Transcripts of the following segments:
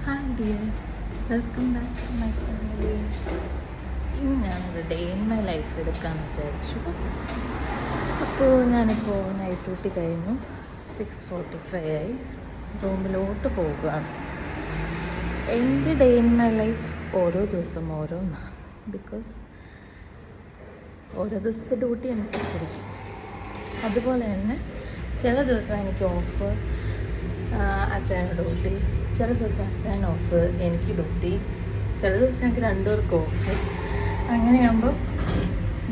Hi dears, welcome back to my family. ഇന്ന് ഞാനൊരു day in my life എടുക്കാമെന്ന് വിചാരിച്ചു. അപ്പോൾ ഞാനിപ്പോൾ നൈറ്റ് ഡ്യൂട്ടി കഴിഞ്ഞു, 6:45 ആയി, റൂമിലോട്ട് പോവുകയാണ്. എൻ്റെ ഡേ ഇൻ മൈ ലൈഫ് ഓരോ ദിവസം ഓരോന്നാണ്. ബിക്കോസ് ഓരോ ദിവസത്തെ ഡ്യൂട്ടി അനുസരിച്ചിരിക്കും. അതുപോലെ തന്നെ ചില ദിവസം എനിക്ക് ഓഫ്, അച്ഛൻ്റെ ഡ്യൂട്ടി, ചില ദിവസം അച്ഛൻ ഓഫ്, എനിക്ക് ഡ്യൂട്ടി, ചില ദിവസം ഞങ്ങൾക്ക് രണ്ടുപേർക്ക് ഓഫ്. അങ്ങനെയാകുമ്പോൾ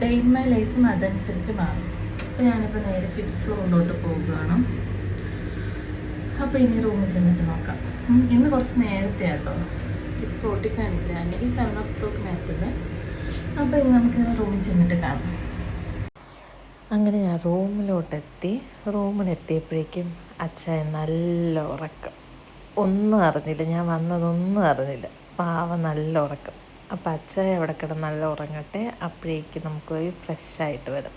ഡേ ഇൻ മൈ ലൈഫും അതനുസരിച്ച് മാറും. അപ്പോൾ ഞാനിപ്പോൾ നേരെ 5th ഫ്ലോറിലോട്ട് പോവുകയാണ്. അപ്പോൾ ഇനി റൂമിൽ ചെന്നിട്ട് നോക്കാം. ഇന്ന് കുറച്ച് നേരത്തെ ആട്ടോ, 6:45 ആണെങ്കിൽ 7 o'clock നേരത്തെ. അപ്പോൾ ഇന്ന് നമുക്ക് റൂമിൽ ചെന്നിട്ട് കാണാം. അങ്ങനെ ഞാൻ റൂമിലെത്തിയപ്പോഴേക്കും അച്ഛൻ നല്ല ഉറക്കം. ഒന്നും അറിഞ്ഞില്ല, ഞാൻ വന്നതൊന്നും അറിഞ്ഞില്ല. പാവം നല്ല ഉറക്കം. അപ്പോൾ അച്ഛൻ അവിടെ കിടന്ന് നല്ല ഉറങ്ങട്ടെ, അപ്പോഴേക്കും നമുക്ക് പോയി ഫ്രഷായിട്ട് വരാം.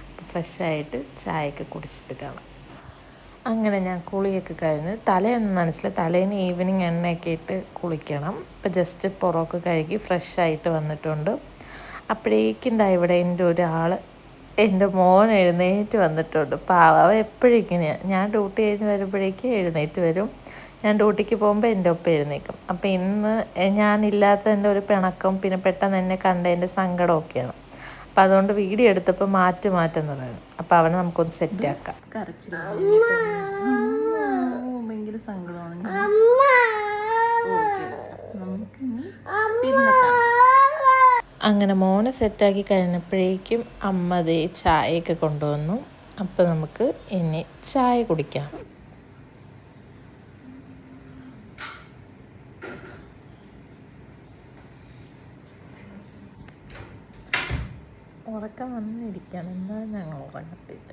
അപ്പോൾ ഫ്രഷായിട്ട് ചായയൊക്കെ കുടിച്ചിട്ട് കാണാം. അങ്ങനെ ഞാൻ കുളിയൊക്കെ കഴിഞ്ഞ്, തലേന്ന് മനസ്സിലായി, തലേന്ന് ഈവനിങ് എണ്ണയൊക്കെ ഇട്ട് കുളിക്കണം. ഇപ്പോൾ ജസ്റ്റ് പുറമൊക്കെ കഴുകി ഫ്രഷായിട്ട് വന്നിട്ടുണ്ട്. അപ്പോഴേക്കും ഇവിടെ എൻ്റെ മോൻ എഴുന്നേറ്റ് വന്നിട്ടുണ്ട്. പാവം എപ്പോഴും ഇങ്ങനെയാണ്. ഞാൻ ഡ്യൂട്ടി കഴിഞ്ഞ് വരുമ്പോഴേക്കും എഴുന്നേറ്റ് വരും. ഞാൻ ഡ്യൂട്ടിക്ക് പോകുമ്പോൾ എൻ്റെ ഒപ്പം എഴുന്നേക്കും. അപ്പോൾ ഇന്ന് ഞാനില്ലാത്തതിൻ്റെ ഒരു പിണക്കം, പിന്നെ പെട്ടെന്ന് എന്നെ കണ്ടതിൻ്റെ സങ്കടമൊക്കെയാണ്. അപ്പോൾ അതുകൊണ്ട് വീഡിയോ എടുത്തപ്പോൾ മാറ്റെന്ന് പറയുന്നു. അപ്പോൾ അവനെ നമുക്കൊന്ന് സെറ്റാക്കാം. ഭയങ്കര സങ്കടമാണ്. അങ്ങനെ മോനെ സെറ്റാക്കി കഴിഞ്ഞപ്പോഴേക്കും അമ്മ ദേ ചായയൊക്കെ കൊണ്ടുവന്നു. അപ്പോൾ നമുക്ക് ഇനി ചായ കുടിക്കാം. ഉറക്കം വന്നിരിക്കണം, എന്നാലും ഞങ്ങൾ ഉറങ്ങത്തില്ല.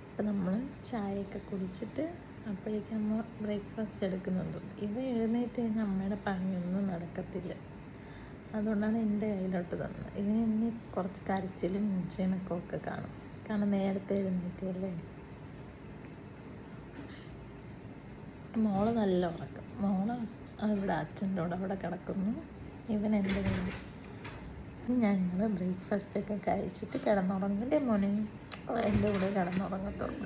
അപ്പം നമ്മൾ ചായയൊക്കെ കുടിച്ചിട്ട് അപ്പോഴേക്കും അമ്മ ബ്രേക്ക്ഫാസ്റ്റ് എടുക്കുന്നുണ്ട്. ഇവ എഴുന്നേറ്റ് കഴിഞ്ഞാൽ അമ്മയുടെ പണിയൊന്നും നടക്കത്തില്ല. അതുകൊണ്ടാണ് എൻ്റെ കയ്യിലോട്ട് തന്നത്. ഇനി കുറച്ച് കരച്ചിലും ചീനക്കൊക്കെ കാണും, കാരണം നേരത്തെ എഴുന്നേറ്റല്ലേ. മോള് നല്ല ഉറക്കം. മോള് ഇവിടെ അച്ഛൻ്റെ കൂടെ അവിടെ കിടക്കുന്നു, ഇവൻ എൻ്റെ കൂടെ. ഞങ്ങൾ ബ്രേക്ക്ഫാസ്റ്റൊക്കെ കഴിച്ചിട്ട് കിടന്നുറങ്ങില്ലേ മോനെ, എൻ്റെ കൂടെ കിടന്നുറങ്ങത്തുള്ളൂ.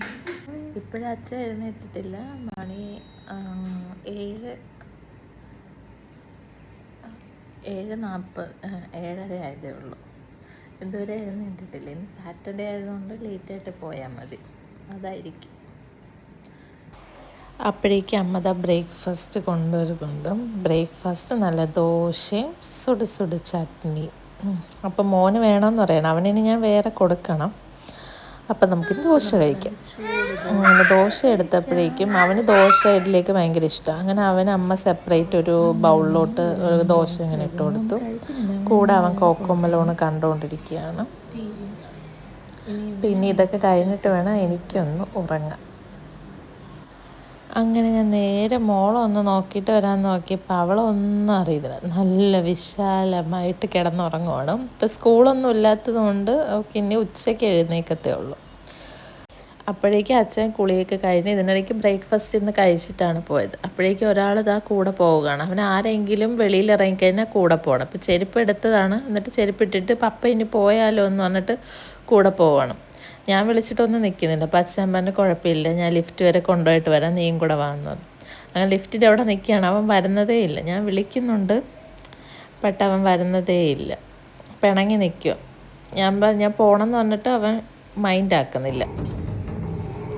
ഇപ്പോഴും അച്ഛൻ എഴുന്നേറ്റിട്ടില്ല. മണി 7:40 ആയതേ ഉള്ളൂ. ഇതുവരെ എഴുന്നേറ്റിട്ടില്ല. ഇന്ന് സാറ്റർഡേ ആയതുകൊണ്ട് ലേറ്റായിട്ട് പോയാൽ മതി, അതായിരിക്കും. അപ്പോഴേക്കും അമ്മ ബ്രേക്ക്ഫാസ്റ്റ് കൊണ്ടുവരുന്നുണ്ട്. ബ്രേക്ക്ഫാസ്റ്റ് നല്ല ദോശയും സുട് ചട്നിയും. അപ്പം മോന് വേണമെന്ന് പറയണം, അവനിനി ഞാൻ വേറെ കൊടുക്കണം. അപ്പം നമുക്ക് ദോശ കഴിക്കാം. അങ്ങനെ ദോശ എടുത്തപ്പോഴേക്കും അവന് ദോശ ഇഡ്ഡലിയൊക്കെ ഭയങ്കര ഇഷ്ടമാണ്. അങ്ങനെ അവന് അമ്മ സെപ്പറേറ്റ് ഒരു ബൗളിലോട്ട് ഒരു ദോശ ഇങ്ങനെ ഇട്ട് കൊടുത്തു. കൂടെ അവൻ കോക്കോമലോണ് കണ്ടുകൊണ്ടിരിക്കുകയാണ്. പിന്നെ ഇതൊക്കെ കഴിഞ്ഞിട്ട് വേണം എനിക്കൊന്ന് ഉറങ്ങാം. അങ്ങനെ ഞാൻ നേരെ മോളൊന്ന് നോക്കിയിട്ട് വരാൻ നോക്കിയപ്പോൾ അവളൊന്നും അറിയില്ല, നല്ല വിശാലമായിട്ട് കിടന്നുറങ്ങുവാണ്. ഇപ്പം സ്കൂളൊന്നും ഇല്ലാത്തത് കൊണ്ട് അവൾക്ക് ഇനി ഉച്ചയ്ക്ക് എഴുന്നേക്കത്തേ ഉള്ളൂ. അപ്പോഴേക്കും അച്ഛൻ കുളിയൊക്കെ കഴിഞ്ഞ് ഇതിനിടയ്ക്ക് ബ്രേക്ക്ഫാസ്റ്റ് ഇന്ന് കഴിച്ചിട്ടാണ് പോയത്. അപ്പോഴേക്കും ഒരാൾ കൂടെ പോവുകയാണ്. അവൻ ആരെങ്കിലും വെളിയിൽ ഇറങ്ങിക്കഴിഞ്ഞാൽ കൂടെ പോകണം. അപ്പോൾ ചെരുപ്പ് എടുത്തതാണ്, എന്നിട്ട് ചെരുപ്പിട്ടിട്ട് പപ്പ ഇനി പോയാലോ എന്ന് പറഞ്ഞിട്ട് കൂടെ പോവണം. ഞാൻ വിളിച്ചിട്ടൊന്നും നിൽക്കുന്നില്ല. അപ്പോൾ അച്ഛൻ പറഞ്ഞ് കുഴപ്പമില്ല, ഞാൻ ലിഫ്റ്റ് വരെ കൊണ്ടുപോയിട്ട് വരാം, നീയും കൂടെ വാങ്ങുന്നു. അങ്ങനെ ലിഫ്റ്റിൻ്റെ അവിടെ നിൽക്കുകയാണ്. അവൻ വരുന്നതേ ഇല്ല. ഞാൻ വിളിക്കുന്നുണ്ട്, ബട്ട് അവൻ വരുന്നതേ ഇല്ല. പിണങ്ങി നിൽക്കുക. ഞാൻ പോകണമെന്ന് പറഞ്ഞിട്ട് അവൻ മൈൻഡ് ആക്കുന്നില്ല.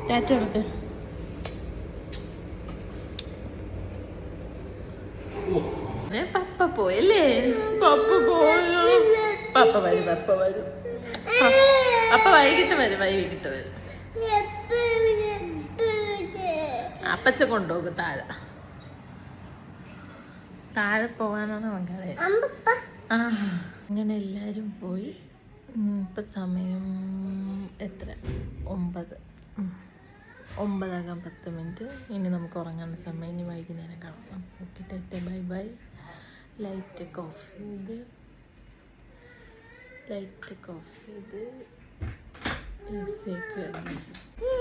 ടാറ്റ കൊടുക്ക്. പപ്പ പോയല്ലേ, പപ്പ പോയോ? പപ്പ വരും. അപ്പ വൈകിട്ട് വരും. അപ്പച്ച കൊണ്ടുപോകും താഴെ പോകാനാണ് മകളെ. അങ്ങനെ എല്ലാവരും പോയി. ഇപ്പം സമയം എത്ര? 9 10 മിനിറ്റ്. ഇനി നമുക്ക് ഉറങ്ങാൻ സമയം. ഇനി വൈകുന്നേരം കാണാം. Okay, tata, bye. Light off ചെയ്ത്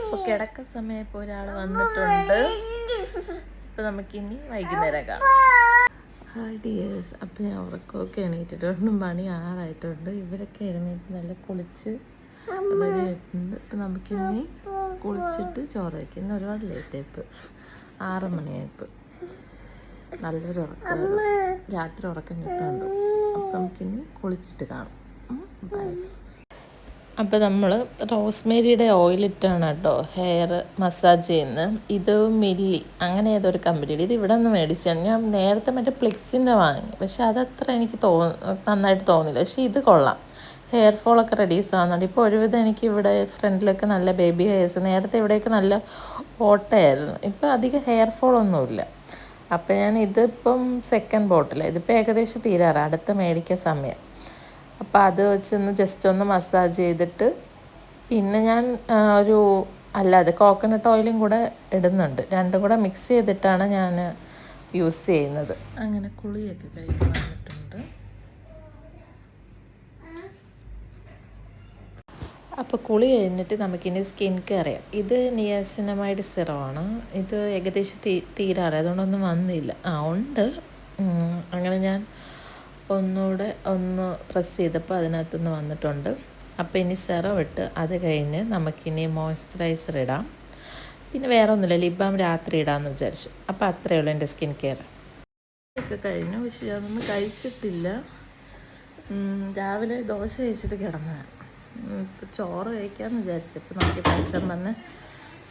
ഇപ്പോൾ കിടക്ക സമയം ഇപ്പോൾ ഒരാൾ വന്നിട്ടുണ്ട്. അപ്പോൾ നമുക്കിനി വൈകുന്നേരം കാണാം. ഹായ് ഡിയേഴ്സ്, അപ്പോൾ ഞാൻ ഉറക്കമൊക്കെ എണീറ്റിട്ടുണ്ട്. മണി 6 ആയിട്ടുണ്ട്. ഇവരൊക്കെ എഴുന്നേറ്റ് നല്ല കുളിച്ച് റെഡി ആയിട്ടുണ്ട്. ഇപ്പം നമുക്കിനി കുളിച്ചിട്ട് ചോറ് വയ്ക്കും. ഇന്ന് ഒരുപാട് ലേറ്റ് ആയിപ്പോൾ 6 മണിയായിപ്പോൾ. നല്ലൊരു ഉറക്കം, രാത്രി ഉറക്കം കിട്ടുമെന്തോ. അപ്പം നമുക്കിനി കുളിച്ചിട്ട് കാണാം. ബൈ. അപ്പോൾ നമ്മൾ റോസ്മേരിയുടെ ഓയിലിട്ടാണ് കേട്ടോ ഹെയർ മസാജ് ചെയ്യുന്നത്. ഇത് മില്ലി അങ്ങനെ ഏതൊരു കമ്പനിയുടെ, ഇത് ഇവിടെ നിന്ന് മേടിച്ചാണ്. ഞാൻ നേരത്തെ മറ്റേ പ്ലിക്സിൻ്റെ വാങ്ങി, പക്ഷെ അതത്ര എനിക്ക് നന്നായിട്ട് തോന്നില്ല. പക്ഷേ ഇത് കൊള്ളാം, ഹെയർ ഫോളൊക്കെ റെഡ്യൂസ് ആവുന്നുണ്ട്. ഇപ്പോൾ ഒരുവിധം എനിക്ക് ഇവിടെ ഫ്രണ്ടിലൊക്കെ നല്ല ബേബി ഹെയർസ്, നേരത്തെ ഇവിടെയൊക്കെ നല്ല ഓട്ടയായിരുന്നു. ഇപ്പോൾ അധികം ഹെയർ ഫോളൊന്നുമില്ല. അപ്പോൾ ഞാൻ ഇതിപ്പം സെക്കൻഡ് ബോട്ടിലാണ്. ഇതിപ്പോൾ ഏകദേശം തീരാറ്, അടുത്ത മേടിക്കാൻ സമയം. അപ്പോൾ അത് വെച്ചൊന്ന് ജസ്റ്റ് ഒന്ന് മസാജ് ചെയ്തിട്ട് പിന്നെ ഞാൻ അല്ലാതെ കോക്കനട്ട് ഓയിലും കൂടെ ഇടുന്നുണ്ട്. രണ്ടും കൂടെ മിക്സ് ചെയ്തിട്ടാണ് ഞാൻ യൂസ് ചെയ്യുന്നത്. അങ്ങനെ കുളിയൊക്കെ കഴിഞ്ഞ് വന്നിട്ടുണ്ട്. അപ്പോൾ കുളി കഴിഞ്ഞിട്ട് നമുക്കിനി സ്കിൻ കെയർ ചെയ്യാം. ഇത് നിയാസിനമൈഡ് സിറമാണ്. ഇത് ഏകദേശം തീരാറ്, അതുകൊണ്ടൊന്നും വന്നില്ല. ഉണ്ട്. അങ്ങനെ ഞാൻ ഒന്നുകൂടെ ഒന്ന് പ്രസ് ചെയ്തപ്പോൾ അതിനകത്തുനിന്ന് വന്നിട്ടുണ്ട്. അപ്പോൾ ഇനി സെറം ഇട്ട് അത് കഴിഞ്ഞ് നമുക്കിനി മോയ്സ്ചറൈസർ ഇടാം. പിന്നെ വേറെ ഒന്നുമില്ല, ലിപ് ബാം രാത്രി ഇടാമെന്ന് വിചാരിച്ചു. അപ്പോൾ അത്രയേ ഉള്ളൂ എൻ്റെ സ്കിൻ കെയർ. ഒക്കെ കഴിഞ്ഞു, പക്ഷേ അതൊന്നും കഴിച്ചിട്ടില്ല. രാവിലെ ദോശ കഴിച്ചിട്ട് കിടന്നതാണ്. ഇപ്പോൾ ചോറ് കഴിക്കാമെന്ന് വിചാരിച്ചു. ഇപ്പോൾ നമുക്ക് അച്ഛൻ പറഞ്ഞ്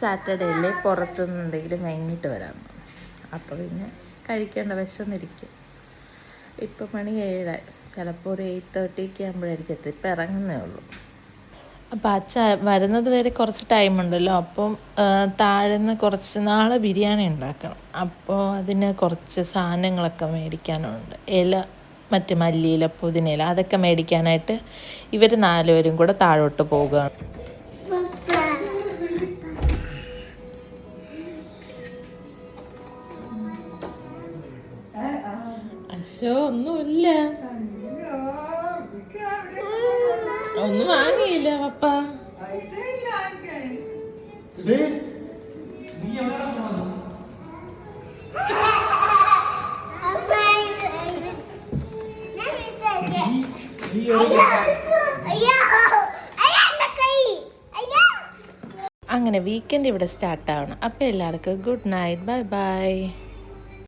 സാറ്റർഡേ അല്ലേ പുറത്തുനിന്ന് എന്തെങ്കിലും വാങ്ങിയിട്ട് വരാമെന്ന്. അപ്പോൾ പിന്നെ കഴിക്കേണ്ട വിശന്നിരിക്കും. ഇപ്പം മണി 7 ആയി. ചിലപ്പോൾ ഒരു 8:30 ആകുമ്പോഴായിരിക്കും എത്തി. ഇപ്പം ഇറങ്ങുന്നേ ഉള്ളൂ. അപ്പോൾ അച്ഛൻ വരുന്നത് വരെ കുറച്ച് ടൈമുണ്ടല്ലോ. അപ്പം താഴെന്ന് കുറച്ച് നാളെ ബിരിയാണി ഉണ്ടാക്കണം. അപ്പോൾ അതിന് കുറച്ച് സാധനങ്ങളൊക്കെ മേടിക്കാനുണ്ട്. മറ്റ് മല്ലിയില, പുതിനയില അതൊക്കെ മേടിക്കാനായിട്ട് ഇവർ 4 പേരും കൂടെ താഴോട്ട് പോകുകയാണ്. ഒന്നുമില്ല, ഒന്നും വാങ്ങിയില്ല പപ്പ. അങ്ങനെ വീക്കെൻഡ് ഇവിടെ സ്റ്റാർട്ടാവണം. അപ്പോൾ എല്ലാവർക്കും ഗുഡ് നൈറ്റ്, ബൈ ബൈ.